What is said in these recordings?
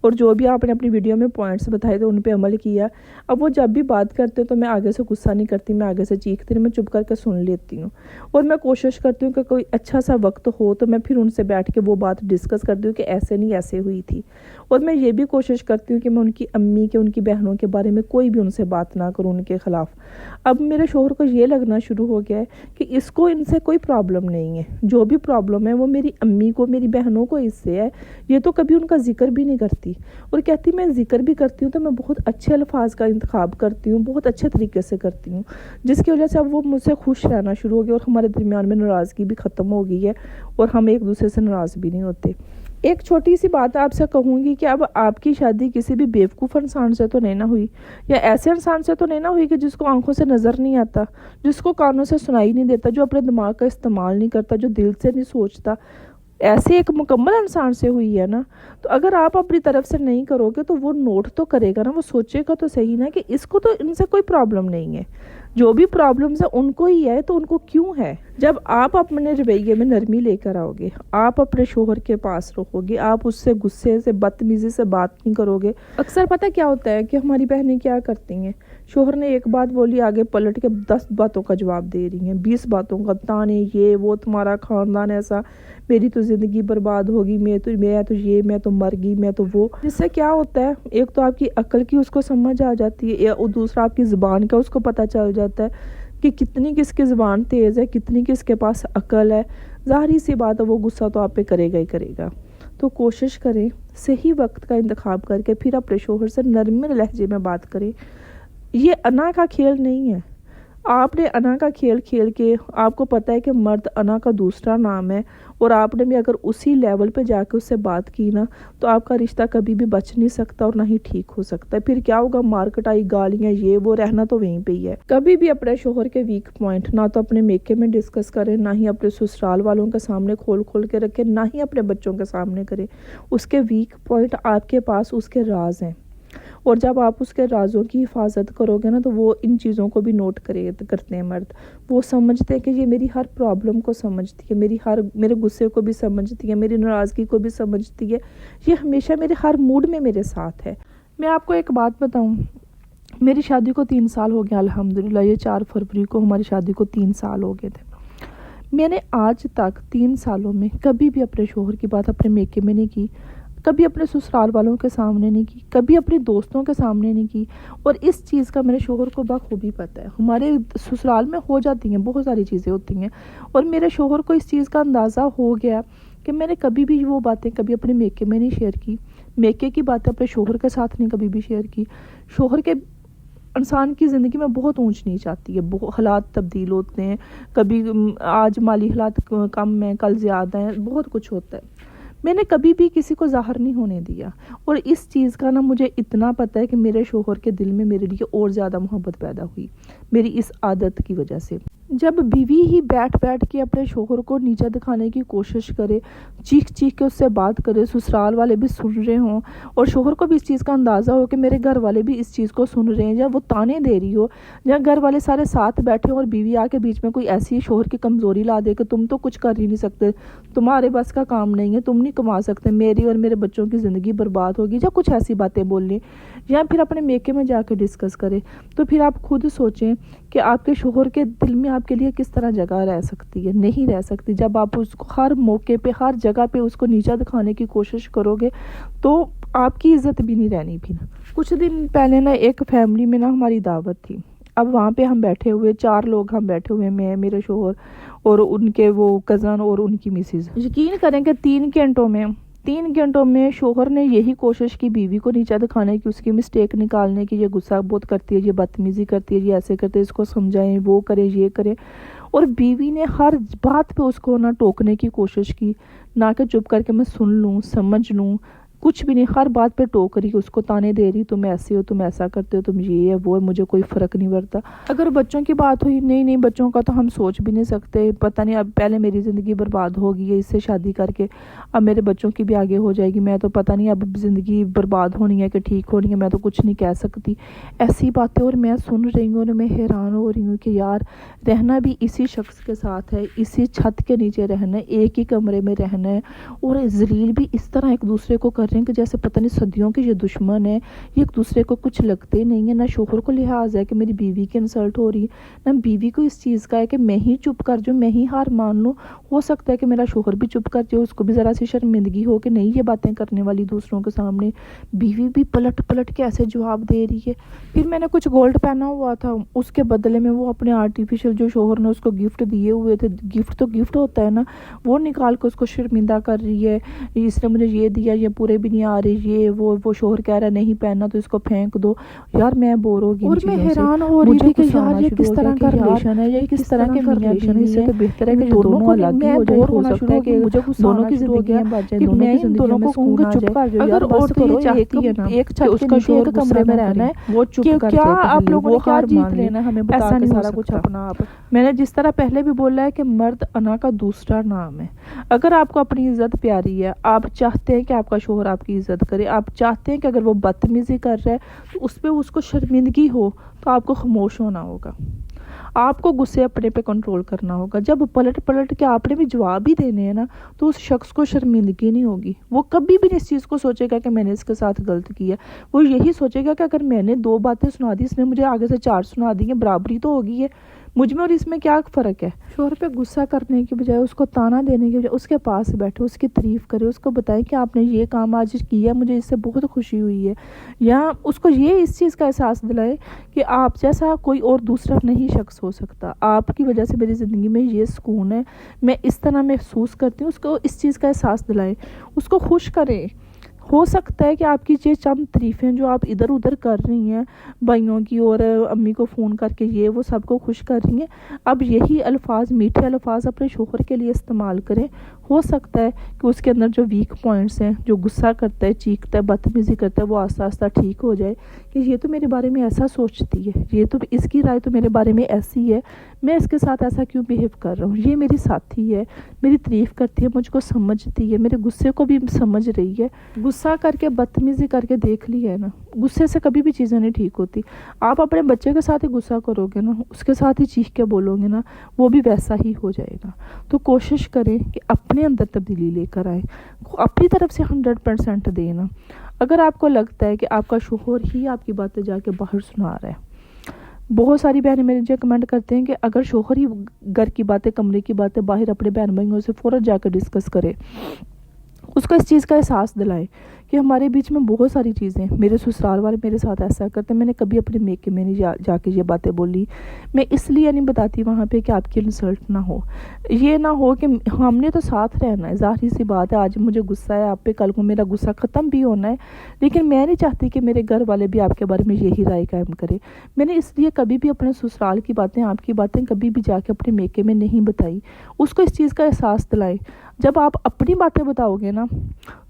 اور جو بھی آپ نے اپنی ویڈیو میں پوائنٹس بتائے تھے ان پہ عمل کیا. اب وہ جب بھی بات کرتے تو میں آگے سے غصہ نہیں کرتی, میں آگے سے چیختی نہیں, میں چپ کر کے سن لیتی ہوں. اور میں کوشش کرتی ہوں کہ کوئی اچھا سا وقت ہو تو میں پھر ان سے بیٹھ کے وہ بات ڈسکس کرتی ہوں کہ ایسے نہیں ایسے ہوئی تھی. اور میں یہ بھی کوشش کرتی ہوں کہ میں ان کی امی کے, ان کی بہنوں کے بارے میں کوئی بھی ان سے بات نہ کروں ان کے خلاف. اب میرے شوہر کو یہ لگنا شروع ہو گیا ہے کہ اس کو ان سے کوئی پرابلم نہیں ہے, جو بھی پرابلم ہے وہ میری امی کو, میری بہنوں کو اس سے ہے. یہ تو کبھی ان کا ذکر بھی نہیں کرتی, اور کہتی میں ذکر بھی کرتی ہوں تو میں بہت اچھے الفاظ کا انتخاب کرتی ہوں, بہت اچھے طریقے سے کرتی ہوں, جس کی وجہ سے اب وہ مجھ سے خوش رہنا شروع ہو گیا اور ہمارے درمیان میں ناراضگی بھی ختم ہو گئی ہے اور ہم ایک دوسرے سے ناراض بھی نہیں ہوتے. ایک چھوٹی سی بات آپ سے کہوں گی کہ اب آپ کی شادی کسی بھی بیوقوف انسان سے تو نہیں نہ ہوئی, یا ایسے انسان سے تو نہیں نہ ہوئی کہ جس کو آنکھوں سے نظر نہیں آتا, جس کو کانوں سے سنائی نہیں دیتا, جو اپنے دماغ کا استعمال نہیں کرتا, جو دل سے نہیں سوچتا. ایسے ایک مکمل انسان سے ہوئی ہے نا. تو اگر آپ اپنی طرف سے نہیں کرو گے تو وہ نوٹ تو کرے گا نا, وہ سوچے گا تو صحیح نا کہ اس کو تو ان سے کوئی پرابلم نہیں ہے. جو بھی پرابلمز ہے ان کو ہی ہے, تو ان کو کیوں ہے؟ جب آپ اپنے رویے میں نرمی لے کر آؤ گے, آپ اپنے شوہر کے پاس رہو گے, آپ اس سے غصے سے بدتمیزی سے بات نہیں کرو گے. اکثر پتہ کیا ہوتا ہے کہ ہماری بہنیں کیا کرتی ہیں, شوہر نے ایک بات بولی آگے پلٹ کے 10 باتوں کا جواب دے رہی ہیں, 20 باتوں کا تانے, یہ وہ, تمہارا خاندان ایسا, میری تو زندگی برباد ہوگی, میں تو یہ, میں تو مر گئی, میں تو وہ. جس سے کیا ہوتا ہے, ایک تو آپ کی عقل کی اس کو سمجھ آ جاتی ہے, اور دوسرا آپ کی زبان کا اس کو پتہ چل جاتا ہے کہ کتنی کس کی زبان تیز ہے, کتنی کس کے پاس عقل ہے. ظاہری سی بات ہے وہ غصہ تو آپ پہ کرے گا ہی کرے گا. تو کوشش کریں صحیح وقت کا انتخاب کر کے پھر اپنے شوہر سے نرم لہجے میں بات کریں. یہ انا کا کھیل نہیں ہے. آپ نے انا کا کھیل کھیل کے, آپ کو پتہ ہے کہ مرد انا کا دوسرا نام ہے, اور آپ نے بھی اگر اسی لیول پہ جا کے اس سے بات کی نا تو آپ کا رشتہ کبھی بھی بچ نہیں سکتا اور نہ ہی ٹھیک ہو سکتا ہے. پھر کیا ہوگا, مارکیٹ آئی, گالیاں, یہ وہ, رہنا تو وہیں پہ ہی ہے. کبھی بھی اپنے شوہر کے ویک پوائنٹ نہ تو اپنے میکے میں ڈسکس کریں, نہ ہی اپنے سسرال والوں کے سامنے کھول کے رکھیں, نہ ہی اپنے بچوں کے سامنے کریں. اس کے ویک پوائنٹ آپ کے پاس اس کے راز ہیں, اور جب آپ اس کے رازوں کی حفاظت کرو گے نا تو وہ ان چیزوں کو بھی نوٹ کرتے ہیں مرد. وہ سمجھتے ہیں کہ یہ میری ہر پرابلم کو سمجھتی ہے, میرے غصے کو بھی سمجھتی ہے, میری ناراضگی کو بھی سمجھتی ہے, یہ ہمیشہ میرے ہر موڈ میں میرے ساتھ ہے. میں آپ کو ایک بات بتاؤں, میری شادی کو 3 سال ہو گیا الحمدللہ. یہ 4 فروری کو ہماری شادی کو 3 سال ہو گئے تھے. میں نے آج تک 3 سالوں میں کبھی بھی اپنے شوہر کی بات اپنے میکے میں نہیں کی, کبھی اپنے سسرال والوں کے سامنے نہیں کی, کبھی اپنے دوستوں کے سامنے نہیں کی. اور اس چیز کا میرے شوہر کو بخوبی پتہ ہے. ہمارے سسرال میں ہو جاتی ہیں, بہت ساری چیزیں ہوتی ہیں, اور میرے شوہر کو اس چیز کا اندازہ ہو گیا کہ میں نے کبھی بھی وہ باتیں کبھی اپنے میکے میں نہیں شیئر کی. میکے کی باتیں اپنے شوہر کے ساتھ نہیں کبھی بھی شیئر کی. شوہر کے انسان کی زندگی میں بہت اونچ نیچ آتی ہے, حالات تبدیل ہوتے ہیں, کبھی آج مالی حالات کم ہیں, کل زیادہ ہیں, بہت کچھ ہوتا ہے. میں نے کبھی بھی کسی کو ظاہر نہیں ہونے دیا, اور اس چیز کا نا مجھے اتنا پتہ ہے کہ میرے شوہر کے دل میں میرے لیے اور زیادہ محبت پیدا ہوئی میری اس عادت کی وجہ سے. جب بیوی ہی بیٹھ کے اپنے شوہر کو نیچا دکھانے کی کوشش کرے, چیخ کے اس سے بات کرے, سسرال والے بھی سن رہے ہوں اور شوہر کو بھی اس چیز کا اندازہ ہو کہ میرے گھر والے بھی اس چیز کو سن رہے ہیں, یا وہ تانے دے رہی ہو, یا گھر والے سارے ساتھ بیٹھے اور بیوی آ کے بیچ میں کوئی ایسی شوہر کی کمزوری لا دے کہ تم تو کچھ کر ہی نہیں سکتے, تمہارے بس کا کام نہیں ہے, تم نہیں کما سکتے, میری اور میرے بچوں کی زندگی برباد ہوگی, یا کچھ ایسی باتیں بول لیں, یا پھر اپنے میکے میں جا کے ڈسکس کرے. تو پھر آپ خود سوچیں کہ آپ کے شوہر کے دل میں آپ کے لیے کس طرح جگہ رہ سکتی ہے. نہیں رہ سکتی. جب آپ اس کو ہر موقع پہ, ہر جگہ پہ اس کو نیچا دکھانے کی کوشش کرو گے تو آپ کی عزت بھی نہیں رہنی. بھی کچھ دن پہلے نا ایک فیملی میں نا ہماری دعوت تھی. اب وہاں پہ ہم بیٹھے ہوئے 4 لوگ ہم بیٹھے ہوئے, میں, میرے شوہر اور ان کے وہ کزن اور ان کی مسز. یقین کریں کہ 3 گھنٹوں میں شوہر نے یہی کوشش کی بیوی کو نیچا دکھانے کی, اس کی مسٹیک نکالنے کی, یہ غصہ بہت کرتی ہے, یہ بدتمیزی کرتی ہے, یہ ایسے کرتے, اس کو سمجھائیں, وہ کرے, یہ کرے. اور بیوی نے ہر بات پہ اس کو نہ ٹوکنے کی کوشش کی, نہ کہ چپ کر کے میں سن لوں, سمجھ لوں, کچھ بھی نہیں. ہر بات پہ ٹوک رہی, اس کو تانے دے رہی, تم ایسے ہو, تم ایسا کرتے ہو, تم یہ ہے وہ ہے, مجھے کوئی فرق نہیں پڑتا. اگر بچوں کی بات ہوئی, نہیں بچوں کا تو ہم سوچ بھی نہیں سکتے, پتہ نہیں اب پہلے میری زندگی برباد ہو گئی ہے اس سے شادی کر کے, اب میرے بچوں کی بھی آگے ہو جائے گی, میں تو پتہ نہیں اب زندگی برباد ہونی ہے کہ ٹھیک ہونی ہے, میں تو کچھ نہیں کہہ سکتی. ایسی باتیں اور میں سن رہی ہوں اور میں حیران ہو رہی ہوں کہ یار رہنا بھی اسی شخص کے ساتھ ہے, اسی چھت کے نیچے رہنا ہے, ایک ہی کمرے میں رہنا ہے, اور ذلیل بھی اس طرح ایک دوسرے کو کر رہے ہیں کہ جیسے پتہ نہیں صدیوں کے یہ دشمن ہیں, یہ ایک دوسرے کو کچھ لگتے نہیں ہیں. نہ شوہر کو لحاظ ہے کہ میری بیوی کی انسلٹ ہو رہی ہے, نہ بیوی کو اس چیز کا ہے کہ میں ہی چپ کر جاؤں, میں ہی ہار مان لوں. ہو سکتا ہے کہ میرا شوہر بھی چپ کر جائے, اس کو بھی ذرا سی شرمندگی ہو کہ نہیں یہ باتیں کرنے والی دوسروں کے سامنے. بیوی بھی پلٹ پلٹ کے ایسے جواب دے رہی ہے. پھر میں نے کچھ گولڈ پہنا ہوا تھا, اس کے بدلے میں وہ اپنے آرٹیفیشل جو شوہر نے اس کو گفٹ دیے ہوئے تھے, گفٹ تو گفٹ ہوتا ہے نا, وہ نکال کے اس کو شرمندہ کر رہی ہے. اس نے مجھے یہ دیا, یہ پورے بھی نہیں آ رہے, یہ وہ شوہر کہہ رہا ہے نہیں پہننا تو اس کو پھینک دو. یار میں بور ہو گئی, اور میں حیران ہو رہی تھی کہ یار یہ کس طرح کا ریلیشن ہے, یہ کس طرح کے میاں بیوی ہے. اس سے تو بہتر ہے کہ دونوں کو الگ ہی ہو جائے. ہو سکتا ہے کہ مجھے دونوں کی زندگیاں بچ جائیں, دونوں کی زندگیوں میں سکون آ جائے. اگر عورت یہ چاہتی ہے نا ایک چھت کے نیچے ایک کمرے میں رہنا ہے, وہ چپ کر جائے, آپ لوگوں نے کیا جیت لینا ہمیں بتا کے سارا کچھ اپنا آپ. میں نے جس طرح پہلے بھی بولا ہے کہ مرد انا کا دوسرا نام ہے. اگر آپ کو اپنی عزت پیاری ہے, آپ چاہتے ہیں کہ آپ کا شوہر آپ کی عزت کرے, آپ چاہتے ہیں کہ اگر وہ بدتمیزی کر رہا ہے تو اس پہ اس کو شرمندگی ہو, تو آپ کو خاموش ہونا ہوگا. آپ کو غصے اپنے پہ کنٹرول کرنا ہوگا. جب پلٹ پلٹ کے آپ نے بھی جواب ہی دینے ہیں نا, تو اس شخص کو شرمندگی نہیں ہوگی. وہ کبھی بھی اس چیز کو سوچے گا کہ میں نے اس کے ساتھ غلط کیا. وہ یہی سوچے گا کہ اگر میں نے 2 باتیں سنا دی, اس نے مجھے آگے سے 4 سنا دی ہیں, برابری تو ہوگی ہے مجھ میں اور اس میں, کیا فرق ہے. شوہر پہ غصہ کرنے کی بجائے, اس کو تانا دینے کی بجائے, اس کے پاس بیٹھے, اس کی تعریف کرے, اس کو بتائیں کہ آپ نے یہ کام آج کیا, مجھے اس سے بہت خوشی ہوئی ہے. یا اس کو یہ اس چیز کا احساس دلائے کہ آپ جیسا کوئی اور دوسرا نہیں شخص ہو سکتا, آپ کی وجہ سے میری زندگی میں یہ سکون ہے, میں اس طرح محسوس کرتی ہوں. اس کو اس چیز کا احساس دلائیں, اس کو خوش کریں. ہو سکتا ہے کہ آپ کی یہ چند تعریفیں جو آپ ادھر ادھر کر رہی ہیں بھائیوں کی اور امی کو فون کر کے, یہ وہ سب کو خوش کر رہی ہیں. اب یہی الفاظ, میٹھے الفاظ اپنے شوہر کے لیے استعمال کریں. ہو سکتا ہے کہ اس کے اندر جو ویک پوائنٹس ہیں, جو غصہ کرتا ہے, چیختا ہے, بدتمیزی کرتا ہے, وہ آہستہ آہستہ ٹھیک ہو جائے کہ یہ تو میرے بارے میں ایسا سوچتی ہے, یہ تو اس کی رائے تو میرے بارے میں ایسی ہے, میں اس کے ساتھ ایسا کیوں بیہیو کر رہا ہوں. یہ میری ساتھی ہے, میری تعریف کرتی ہے, مجھ کو سمجھتی ہے, میرے غصے کو بھی سمجھ رہی ہے. غصہ کر کے بدتمیزی کر کے دیکھ لی ہے نا, غصے سے کبھی بھی چیزیں نہیں ٹھیک ہوتی. آپ اپنے بچے کے ساتھ ہی غصہ کرو گے نا, اس کے ساتھ ہی چیخ کے بولو گے نا, وہ بھی ویسا ہی ہو جائے گا. تو کوشش کریں کہ اپنے اندر تبدیلی لے کر آئیں, اپنی طرف سے 100% دینا. اگر آپ کو لگتا ہے کہ آپ کا شوہر ہی آپ کی باتیں جا کے باہر سنا رہا ہے, بہت ساری بہنیں میرے جو کمنٹ کرتے ہیں کہ اگر شوہر ہی گھر کی باتیں, کمرے کی باتیں باہر اپنے بہن بھائیوں سے فوراً جا کے ڈسکس کرے, اس کو اس چیز کا احساس دلائے کہ ہمارے بیچ میں بہت ساری چیزیں, میرے سسرال والے میرے ساتھ ایسا کرتے ہیں, میں نے کبھی اپنے میکے میں نہیں جا کے یہ باتیں بولی. میں اس لیے نہیں بتاتی وہاں پہ کہ آپ کی انسلٹ نہ ہو, یہ نہ ہو کہ ہم نے تو ساتھ رہنا ہے, ظاہری سی بات ہے. آج مجھے غصہ ہے آپ پہ, کل کو میرا غصہ ختم بھی ہونا ہے, لیکن میں نہیں چاہتی کہ میرے گھر والے بھی آپ کے بارے میں یہی رائے قائم کرے. میں نے اس لیے کبھی بھی اپنے سسرال کی باتیں, آپ کی باتیں کبھی بھی جا کے اپنے میکے میں نہیں بتائی. اس کو اس چیز کا احساس دلائے. جب آپ اپنی باتیں بتاؤ گے نا,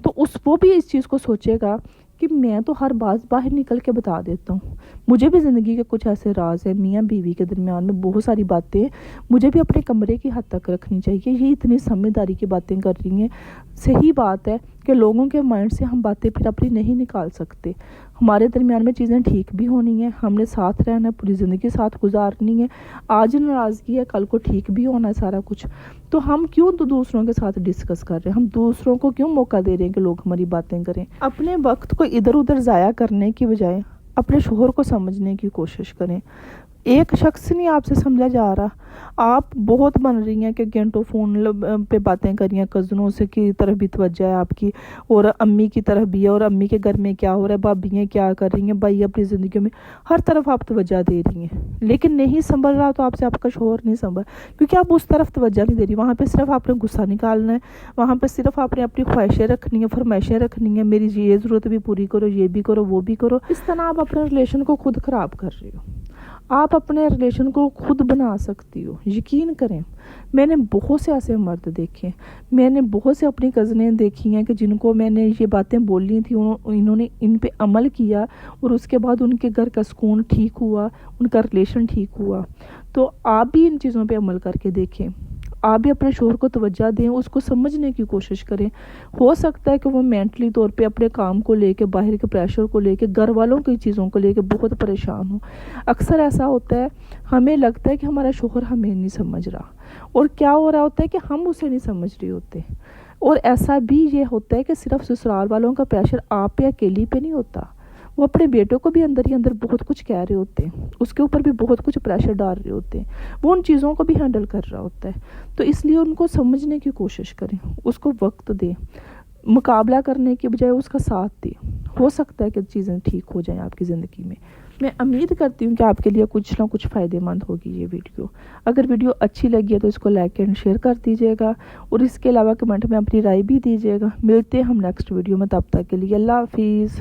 تو وہ بھی اس چیز کو سوچے گا کہ میں تو ہر بات باہر نکل کے بتا دیتا ہوں. مجھے بھی زندگی کے کچھ ایسے راز ہیں, میاں بیوی کے درمیان میں بہت ساری باتیں مجھے بھی اپنے کمرے کی حد تک رکھنی چاہیے. یہ اتنی سمجھداری کی باتیں کر رہی ہیں. صحیح بات ہے کہ لوگوں کے مائنڈ سے ہم باتیں پھر اپنی نہیں نکال سکتے. ہمارے درمیان میں چیزیں ٹھیک بھی ہونی ہیں, ہم نے ساتھ رہنا ہے, پوری زندگی ساتھ گزارنی ہے. آج ناراضگی ہے, کل کو ٹھیک بھی ہونا ہے سارا کچھ. تو ہم کیوں دوسروں کے ساتھ ڈسکس کر رہے ہیں, ہم دوسروں کو کیوں موقع دے رہے ہیں کہ لوگ ہماری باتیں کریں. اپنے وقت کو ادھر ادھر ضائع کرنے کی بجائے اپنے شوہر کو سمجھنے کی کوشش کریں. ایک شخص نہیں آپ سے سمجھا جا رہا, آپ بہت بن رہی ہیں کہ گھنٹوں فون پہ باتیں کر رہی ہیں, کزنوں سے کی طرف بھی توجہ ہے آپ کی, اور امی کی طرف بھی ہے, اور امی کے گھر میں کیا ہو رہا ہے, بھابیاں کیا کر رہی ہیں, بھائی اپنی زندگیوں میں, ہر طرف آپ توجہ دے رہی ہیں. لیکن نہیں سنبھل رہا تو آپ سے آپ کا شوہر نہیں سنبھل, کیونکہ آپ اس طرف توجہ نہیں دے رہی. وہاں پہ صرف آپ نے غصہ نکالنا ہے, وہاں پہ صرف آپ نے اپنی خواہشیں رکھنی ہیں, فرمائشیں رکھنی ہیں, میری یہ ضرورت بھی پوری کرو, یہ بھی کرو, وہ بھی کرو. اس طرح آپ اپنے ریلیشن کو خود خراب کر رہی ہو. آپ اپنے ریلیشن کو خود بنا سکتی ہو. یقین کریں, میں نے بہت سے ایسے مرد دیکھے, میں نے بہت سے اپنی کزنیں دیکھی ہیں کہ جن کو میں نے یہ باتیں بولی تھیں, انہوں نے ان پہ عمل کیا, اور اس کے بعد ان کے گھر کا سکون ٹھیک ہوا, ان کا ریلیشن ٹھیک ہوا. تو آپ بھی ان چیزوں پہ عمل کر کے دیکھیں, آپ بھی اپنے شوہر کو توجہ دیں, اس کو سمجھنے کی کوشش کریں. ہو سکتا ہے کہ وہ مینٹلی طور پہ اپنے کام کو لے کے, باہر کے پریشر کو لے کے, گھر والوں کی چیزوں کو لے کے بہت پریشان ہوں. اکثر ایسا ہوتا ہے, ہمیں لگتا ہے کہ ہمارا شوہر ہمیں نہیں سمجھ رہا, اور کیا ہو رہا ہوتا ہے کہ ہم اسے نہیں سمجھ رہے ہوتے. اور ایسا بھی یہ ہوتا ہے کہ صرف سسرال والوں کا پریشر آپ پہ اکیلی پہ نہیں ہوتا، وہ اپنے بیٹوں کو بھی اندر ہی اندر بہت کچھ کہہ رہے ہوتے ہیں، اس کے اوپر بھی بہت کچھ پریشر ڈال رہے ہوتے ہیں، وہ ان چیزوں کو بھی ہینڈل کر رہا ہوتا ہے۔ تو اس لیے ان کو سمجھنے کی کوشش کریں، اس کو وقت دیں، مقابلہ کرنے کے بجائے اس کا ساتھ دیں، ہو سکتا ہے کہ چیزیں ٹھیک ہو جائیں آپ کی زندگی میں۔ میں امید کرتی ہوں کہ آپ کے لیے کچھ نہ کچھ فائدے مند ہوگی یہ ویڈیو۔ اگر ویڈیو اچھی لگی ہے تو اس کو لائک اینڈ شیئر کر دیجیے گا، اور اس کے علاوہ کمنٹ میں اپنی رائے بھی دیجیے گا۔ ملتے ہیں ہم نیکسٹ ویڈیو میں، تب تک کے لیے اللہ حافظ۔